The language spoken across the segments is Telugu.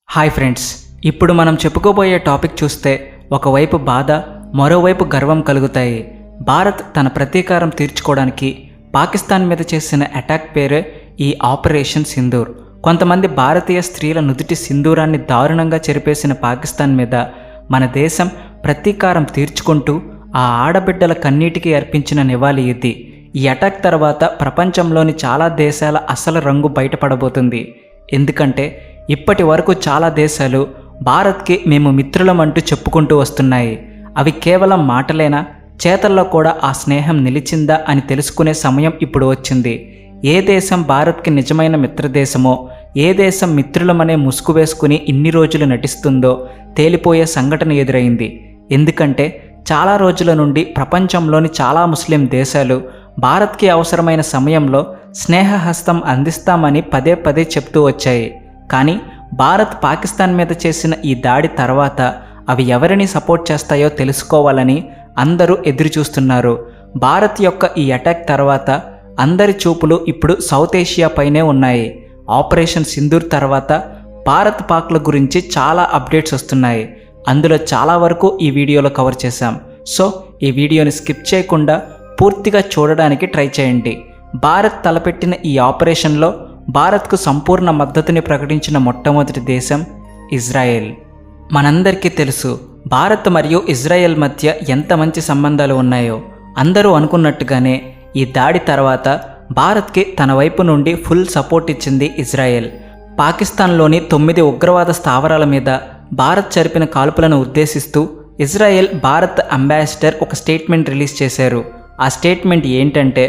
హాయ్ ఫ్రెండ్స్, ఇప్పుడు మనం చెప్పుకోబోయే టాపిక్ చూస్తే ఒకవైపు బాధ, మరోవైపు గర్వం కలుగుతాయి. భారత్ తన ప్రతీకారం తీర్చుకోవడానికి పాకిస్తాన్ మీద చేసిన అటాక్ పేరే ఈ ఆపరేషన్ సింధూర్. కొంతమంది భారతీయ స్త్రీల నుదుటి సింధూరాన్ని దారుణంగా చెరిపేసిన పాకిస్తాన్ మీద మన దేశం ప్రతీకారం తీర్చుకుంటూ ఆ ఆడబిడ్డల కన్నీటికి అర్పించిన నివాళి ఇది. ఈ అటాక్ తర్వాత ప్రపంచంలోని చాలా దేశాల అసలు రంగు బయటపడబోతుంది. ఎందుకంటే ఇప్పటి వరకు చాలా దేశాలు భారత్కి మేము మిత్రులమంటూ చెప్పుకుంటూ వస్తున్నాయి. అవి కేవలం మాటలేనా, చేతల్లో కూడా ఆ స్నేహం నిలిచిందా అని తెలుసుకునే సమయం ఇప్పుడు వచ్చింది. ఏ దేశం భారత్కి నిజమైన మిత్రదేశమో, ఏ దేశం మిత్రులమనే ముసుగు వేసుకుని ఇన్ని రోజులు నటిస్తుందో తేలిపోయే సంఘటన ఎదురైంది. ఎందుకంటే చాలా రోజుల నుండి ప్రపంచంలోని చాలా ముస్లిం దేశాలు భారత్కి అవసరమైన సమయంలో స్నేహహస్తం అందిస్తామని పదే పదే చెప్తూ వచ్చాయి. కానీ భారత్ పాకిస్తాన్ మీద చేసిన ఈ దాడి తర్వాత అవి ఎవరిని సపోర్ట్ చేస్తాయో తెలుసుకోవాలని అందరూ ఎదురుచూస్తున్నారు. భారత్ యొక్క ఈ అటాక్ తర్వాత అందరి చూపులు ఇప్పుడు సౌత్ ఏషియా పైనే ఉన్నాయి. ఆపరేషన్ సింధూర్ తర్వాత భారత్ పాక్ల గురించి చాలా అప్డేట్స్ వస్తున్నాయి. అందులో చాలా వరకు ఈ వీడియోలో కవర్ చేశాం. సో ఈ వీడియోని స్కిప్ చేయకుండా పూర్తిగా చూడడానికి ట్రై చేయండి. భారత్ తలపెట్టిన ఈ ఆపరేషన్లో భారత్కు సంపూర్ణ మద్దతుని ప్రకటించిన మొట్టమొదటి దేశం ఇజ్రాయెల్. మనందరికీ తెలుసు భారత్ మరియు ఇజ్రాయెల్ మధ్య ఎంత మంచి సంబంధాలు ఉన్నాయో. అందరూ అనుకున్నట్టుగానే ఈ దాడి తర్వాత భారత్కి తన వైపు నుండి ఫుల్ సపోర్ట్ ఇచ్చింది ఇజ్రాయెల్. పాకిస్తాన్లోని 9 ఉగ్రవాద స్థావరాల మీద భారత్ జరిపిన కాల్పులను ఉద్దేశిస్తూ ఇజ్రాయెల్ భారత్ అంబాసిడర్ ఒక స్టేట్మెంట్ రిలీజ్ చేశారు. ఆ స్టేట్మెంట్ ఏంటంటే,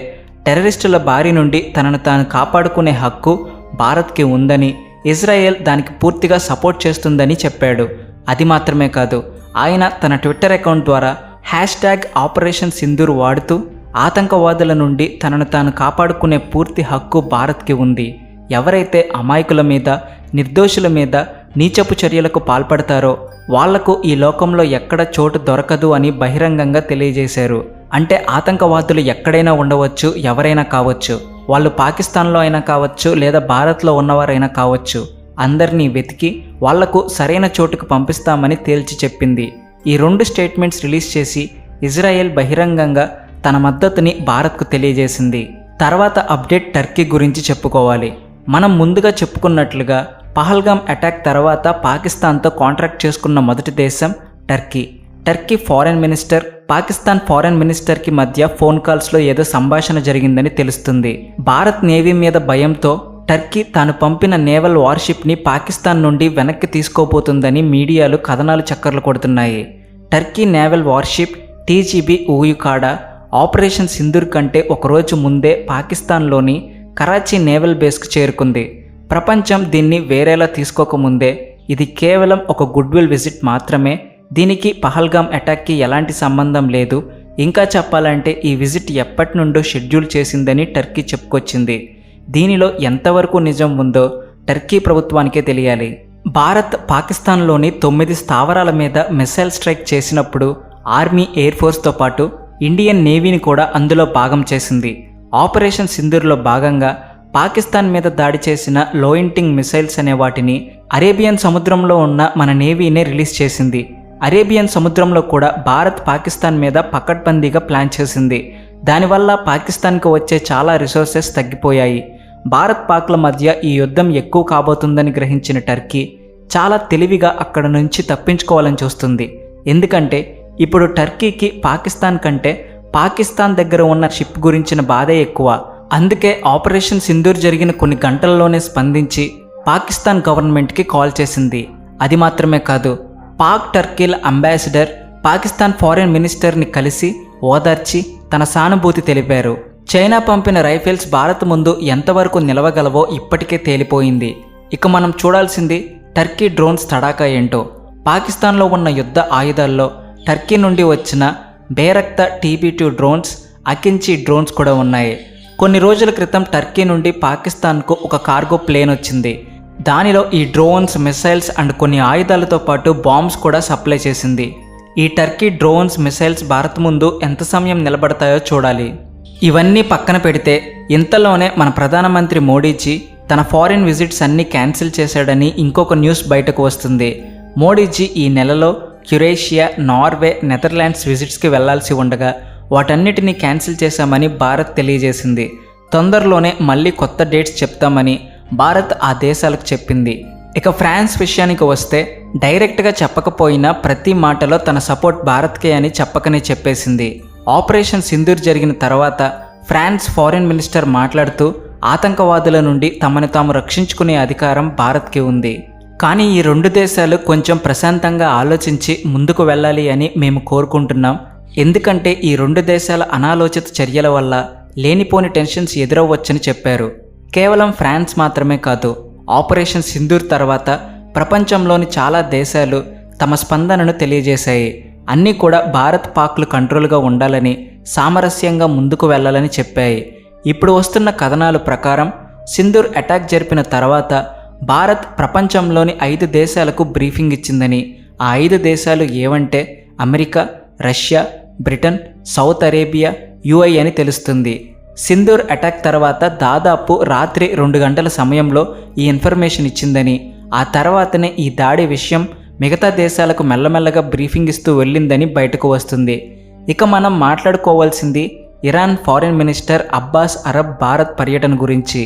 టెర్రరిస్టుల బారి నుండి తనను తాను కాపాడుకునే హక్కు భారత్కి ఉందని, ఇజ్రాయెల్ దానికి పూర్తిగా సపోర్ట్ చేస్తుందని చెప్పాడు. అది మాత్రమే కాదు, ఆయన తన ట్విట్టర్ అకౌంట్ ద్వారా #ఆపరేషన్ సింధూర్ వాడుతూ ఆతంకవాదుల నుండి తనను తాను కాపాడుకునే పూర్తి హక్కు భారత్కి ఉంది. ఎవరైతే అమాయకుల మీద, నిర్దోషుల మీద నీచపు చర్యలకు పాల్పడతారో వాళ్లకు ఈ లోకంలో ఎక్కడ చోటు దొరకదు అని బహిరంగంగా తెలియజేశారు. అంటే ఆతంకవాదులు ఎక్కడైనా ఉండవచ్చు, ఎవరైనా కావచ్చు. వాళ్ళు పాకిస్తాన్లో అయినా కావచ్చు, లేదా భారత్లో ఉన్నవారైనా కావచ్చు. అందరినీ వెతికి వాళ్లకు సరైన చోటుకు పంపిస్తామని తేల్చి చెప్పింది. ఈ 2 స్టేట్మెంట్స్ రిలీజ్ చేసి ఇజ్రాయెల్ బహిరంగంగా తన మద్దతుని భారత్కు తెలియజేసింది. తర్వాత అప్డేట్ టర్కీ గురించి చెప్పుకోవాలి. మనం ముందుగా చెప్పుకున్నట్లుగా పహల్గామ్ అటాక్ తర్వాత పాకిస్తాన్తో కాంట్రాక్ట్ చేసుకున్న మొదటి దేశం Turkey. Turkey foreign minister, Pakistan foreign మినిస్టర్కి మధ్య ఫోన్ కాల్స్లో ఏదో సంభాషణ జరిగిందని తెలుస్తుంది. భారత్ నేవీ మీద భయంతో టర్కీ తాను పంపిన నేవల్ వార్షిప్ని పాకిస్తాన్ నుండి వెనక్కి తీసుకోబోతుందని మీడియాలు కథనాలు చక్కర్లు కొడుతున్నాయి. టర్కీ నేవల్ వార్షిప్ టీజీబీ ఊయుకాడా ఆపరేషన్ సింధూర్ కంటే ఒకరోజు ముందే పాకిస్తాన్లోని కరాచీ నేవల్ బేస్కు చేరుకుంది. ప్రపంచం దీన్ని వేరేలా తీసుకోకముందే ఇది కేవలం ఒక గుడ్విల్ విజిట్ మాత్రమే. దీనికి పహల్గామ్ అటాక్కి ఎలాంటి సంబంధం లేదు. ఇంకా చెప్పాలంటే ఈ విజిట్ ఎప్పటి నుండో షెడ్యూల్ చేసిందని టర్కీ చెప్పుకొచ్చింది. దీనిలో ఎంతవరకు నిజం ఉందో టర్కీ ప్రభుత్వానికే తెలియాలి. భారత్ పాకిస్తాన్లోని 9 స్థావరాల మీద మిసైల్ స్ట్రైక్ చేసినప్పుడు ఆర్మీ, ఎయిర్ ఫోర్స్తో పాటు ఇండియన్ నేవీని కూడా అందులో భాగం చేసింది. ఆపరేషన్ సింధూర్లో భాగంగా పాకిస్తాన్ మీద దాడి చేసిన లోయింటింగ్ మిసైల్స్ అనే వాటిని అరేబియన్ సముద్రంలో ఉన్న మన నేవీనే రిలీజ్ చేసింది. అరేబియన్ సముద్రంలో కూడా భారత్ పాకిస్తాన్ మీద పకడ్బందీగా ప్లాన్ చేసింది. దానివల్ల పాకిస్తాన్కు వచ్చే చాలా రిసోర్సెస్ తగ్గిపోయాయి. భారత్ పాక్ల మధ్య ఈ యుద్ధం ఎక్కువ కాబోతుందని గ్రహించిన టర్కీ చాలా తెలివిగా అక్కడ నుంచి తప్పించుకోవాలని చూస్తుంది. ఎందుకంటే ఇప్పుడు టర్కీకి పాకిస్తాన్ కంటే పాకిస్తాన్ దగ్గర ఉన్న షిప్ గురించిన బాధే ఎక్కువ. అందుకే ఆపరేషన్ సింధూర్ జరిగిన కొన్ని గంటల్లోనే స్పందించి పాకిస్తాన్ గవర్నమెంట్కి కాల్ చేసింది. అది మాత్రమే కాదు, పాక్ టర్కీల అంబాసిడర్ పాకిస్తాన్ ఫారెన్ మినిస్టర్ని కలిసి ఓదార్చి తన సానుభూతి తెలిపారు. చైనా పంపిన రైఫిల్స్ భారత్ ముందు ఎంతవరకు నిలవగలవో ఇప్పటికే తేలిపోయింది. ఇక మనం చూడాల్సింది టర్కీ డ్రోన్స్ తడాకా ఏంటో. పాకిస్తాన్లో ఉన్న యుద్ధ ఆయుధాల్లో టర్కీ నుండి వచ్చిన బేరక్తా TB2 డ్రోన్స్, అకించి డ్రోన్స్ కూడా ఉన్నాయి. కొన్ని రోజుల క్రితం టర్కీ నుండి పాకిస్తాన్కు ఒక కార్గో ప్లేన్ వచ్చింది. దానిలో ఈ డ్రోన్స్, మిసైల్స్ అండ్ కొన్ని ఆయుధాలతో పాటు బాంబ్స్ కూడా సప్లై చేసింది. ఈ టర్కీ డ్రోన్స్, మిసైల్స్ భారత్ ముందు ఎంత సమయం నిలబడతాయో చూడాలి. ఇవన్నీ పక్కన పెడితే ఇంతలోనే మన ప్రధానమంత్రి మోడీజీ తన ఫారిన్ విజిట్స్ అన్నీ క్యాన్సిల్ చేశాడని ఇంకొక న్యూస్ బయటకు వస్తుంది. మోడీజీ ఈ నెలలో క్యురేషియా, నార్వే, నెదర్లాండ్స్ విజిట్స్కి వెళ్లాల్సి ఉండగా వాటన్నిటినీ క్యాన్సిల్ చేశామని భారత్ తెలియజేసింది. తొందరలోనే మళ్ళీ కొత్త డేట్స్ చెప్తామని భారత్ ఆ దేశాలకు చెప్పింది. ఇక ఫ్రాన్స్ విషయానికి వస్తే డైరెక్ట్గా చెప్పకపోయినా ప్రతి మాటలో తన సపోర్ట్ భారత్కే అని చెప్పకనే చెప్పేసింది. ఆపరేషన్ సింధూర్ జరిగిన తర్వాత ఫ్రాన్స్ ఫారిన్ మినిస్టర్ మాట్లాడుతూ ఆతంకవాదుల నుండి తమను తాము రక్షించుకునే అధికారం భారత్కి ఉంది. కానీ ఈ రెండు దేశాలు కొంచెం ప్రశాంతంగా ఆలోచించి ముందుకు వెళ్ళాలి అని మేము కోరుకుంటున్నాం. ఎందుకంటే ఈ రెండు దేశాల అనాలోచిత చర్యల వల్ల లేనిపోని టెన్షన్స్ ఎదురవ్వచ్చని చెప్పారు. కేవలం ఫ్రాన్స్ మాత్రమే కాదు, ఆపరేషన్ సింధూర్ తర్వాత ప్రపంచంలోని చాలా దేశాలు తమ స్పందనను తెలియజేశాయి. అన్నీ కూడా భారత్ పాక్లు కంట్రోల్గా ఉండాలని, సామరస్యంగా ముందుకు వెళ్ళాలని చెప్పాయి. ఇప్పుడు వస్తున్న కథనాల ప్రకారం సింధూర్ అటాక్ జరిపిన తర్వాత భారత్ ప్రపంచంలోని 5 దేశాలకు బ్రీఫింగ్ ఇచ్చిందని, ఆ 5 దేశాలు ఏవంటే America, Russia, Britain, South Arabia, UAE అని తెలుస్తుంది. సింధూర్ అటాక్ తర్వాత దాదాపు రాత్రి 2 గంటల సమయంలో ఈ ఇన్ఫర్మేషన్ ఇచ్చిందని, ఆ తర్వాతనే ఈ దాడి విషయం మిగతా దేశాలకు మెల్లమెల్లగా బ్రీఫింగ్ ఇస్తూ వెళ్ళిందని బయటకు వస్తుంది. ఇక మనం మాట్లాడుకోవాల్సింది ఇరాన్ ఫారిన్ మినిస్టర్ అబ్బాస్ అరబ్ భారత్ పర్యటన గురించి.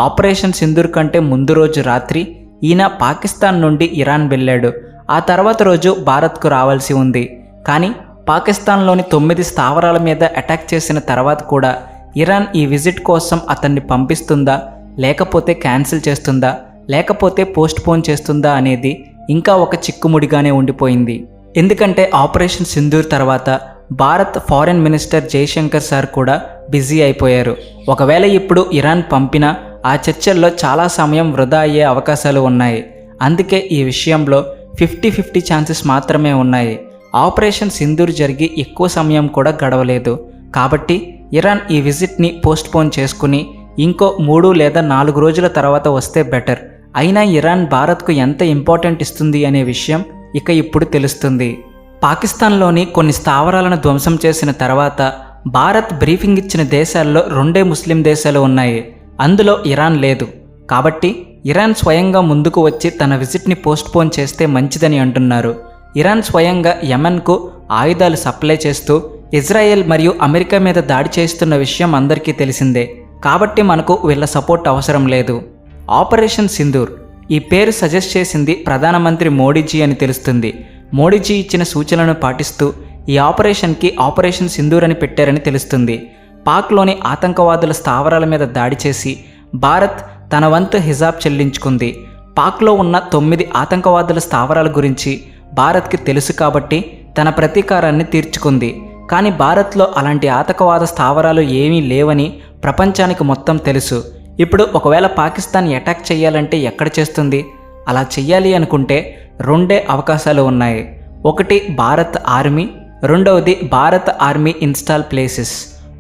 ఆపరేషన్ సింధూర్ కంటే ముందు రోజు రాత్రి ఈయన పాకిస్తాన్ నుండి ఇరాన్ వెళ్ళాడు. ఆ తర్వాత రోజు భారత్కు రావాల్సి ఉంది. కానీ పాకిస్తాన్లోని 9 స్థావరాల మీద అటాక్ చేసిన తర్వాత కూడా ఇరాన్ ఈ విజిట్ కోసం అతన్ని పంపిస్తుందా, లేకపోతే క్యాన్సిల్ చేస్తుందా, లేకపోతే పోస్ట్పోన్ చేస్తుందా అనేది ఇంకా ఒక చిక్కుముడిగానే ఉండిపోయింది. ఎందుకంటే ఆపరేషన్ సింధూర్ తర్వాత Bharat foreign minister Jaishankar sir కూడా బిజీ అయిపోయారు. ఒకవేళ ఇప్పుడు ఇరాన్ పంపినా ఆ చర్చల్లో చాలా సమయం వృధా అయ్యే అవకాశాలు ఉన్నాయి. అందుకే ఈ విషయంలో 50-50 ఛాన్సెస్ మాత్రమే ఉన్నాయి. ఆపరేషన్ సింధూర్ జరిగి ఎక్కువ సమయం కూడా గడవలేదు. కాబట్టి ఇరాన్ ఈ విజిట్ని పోస్ట్పోన్ చేసుకుని ఇంకో 3 లేదా 4 రోజుల తర్వాత వస్తే బెటర్. అయినా ఇరాన్ భారత్కు ఎంత ఇంపార్టెంట్ ఇస్తుంది అనే విషయం ఇక ఇప్పుడు తెలుస్తుంది. పాకిస్తాన్లోని కొన్ని స్థావరాలను ధ్వంసం చేసిన తర్వాత భారత్ బ్రీఫింగ్ ఇచ్చిన దేశాల్లో 2 ముస్లిం దేశాలు ఉన్నాయి. అందులో ఇరాన్ లేదు. కాబట్టి ఇరాన్ స్వయంగా ముందుకు వచ్చి తన విజిట్ని పోస్ట్పోన్ చేస్తే మంచిదని అంటున్నారు. ఇరాన్ స్వయంగా యెమెన్కు ఆయుధాలు సప్లై చేస్తూ ఇజ్రాయెల్ మరియు అమెరికా మీద దాడి చేస్తున్న విషయం అందరికీ తెలిసిందే. కాబట్టి మనకు వీళ్ళ సపోర్ట్ అవసరం లేదు. ఆపరేషన్ సింధూర్ ఈ పేరు సజెస్ట్ చేసింది ప్రధానమంత్రి మోడీజీ అని తెలుస్తుంది. మోడీజీ ఇచ్చిన సూచనలను పాటిస్తూ ఈ ఆపరేషన్కి ఆపరేషన్ సింధూర్ అని పెట్టారని తెలుస్తుంది. పాక్లోని ఆతంకవాదుల స్థావరాల మీద దాడి చేసి భారత్ తన వంతు హిజాబ్ చెల్లించుకుంది. పాక్లో ఉన్న 9 ఆతంకవాదుల స్థావరాల గురించి భారత్కి తెలుసు కాబట్టి తన ప్రతీకారాన్ని తీర్చుకుంది. కానీ భారత్లో అలాంటి ఆతంకవాద స్థావరాలు ఏమీ లేవని ప్రపంచానికి మొత్తం తెలుసు. ఇప్పుడు ఒకవేళ పాకిస్తాన్ అటాక్ చేయాలంటే ఎక్కడ చేస్తుంది? అలా చెయ్యాలి అనుకుంటే 2 అవకాశాలు ఉన్నాయి. ఒకటి భారత్ ఆర్మీ, రెండవది భారత్ ఆర్మీ ఇన్స్టాల్ ప్లేసెస్.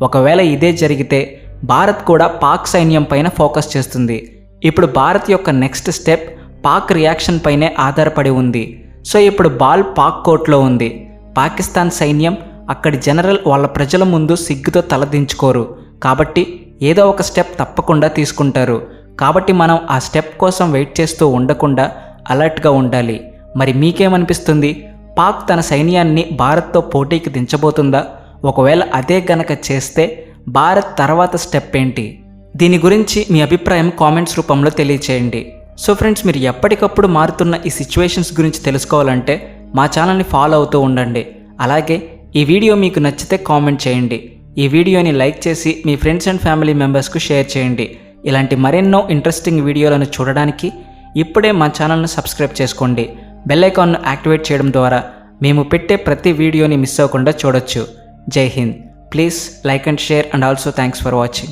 ఒకవేళ ఇదే జరిగితే భారత్ కూడా పాక్ సైన్యం పైన ఫోకస్ చేస్తుంది. ఇప్పుడు భారత్ యొక్క నెక్స్ట్ స్టెప్ పాక్ రియాక్షన్ పైనే ఆధారపడి ఉంది. సో ఇప్పుడు బాల్ పాక్ కోర్టులో ఉంది. పాకిస్తాన్ సైన్యం, అక్కడి జనరల్ వాళ్ళ ప్రజల ముందు సిగ్గుతో తలదించుకోరు. కాబట్టి ఏదో ఒక స్టెప్ తప్పకుండా తీసుకుంటారు. కాబట్టి మనం ఆ స్టెప్ కోసం వెయిట్ చేస్తూ ఉండకుండా అలర్ట్గా ఉండాలి. మరి మీకేమనిపిస్తుంది? పాక్ తన సైన్యాన్ని భారత్తో పోటీకి దించబోతుందా? ఒకవేళ అదే గనక చేస్తే భారత్ తర్వాత స్టెప్ ఏంటి? దీని గురించి మీ అభిప్రాయం కామెంట్స్ రూపంలో తెలియచేయండి. సో ఫ్రెండ్స్, మీరు ఎప్పటికప్పుడు మారుతున్న ఈ సిచ్యువేషన్స్ గురించి తెలుసుకోవాలంటే మా ఛానల్ని ఫాలో అవుతూ ఉండండి. అలాగే ఈ వీడియో మీకు నచ్చితే కామెంట్ చేయండి. ఈ వీడియోని లైక్ చేసి మీ ఫ్రెండ్స్ అండ్ ఫ్యామిలీ మెంబర్స్కు షేర్ చేయండి. ఇలాంటి మరెన్నో ఇంట్రెస్టింగ్ వీడియోలను చూడడానికి ఇప్పుడే మా ఛానల్ను సబ్స్క్రైబ్ చేసుకోండి. బెల్ ఐకాన్ను యాక్టివేట్ చేయడం ద్వారా మేము పెట్టే ప్రతి వీడియోని మిస్ అవ్వకుండా చూడొచ్చు. జై Hind. Please like and share, and also thanks for watching.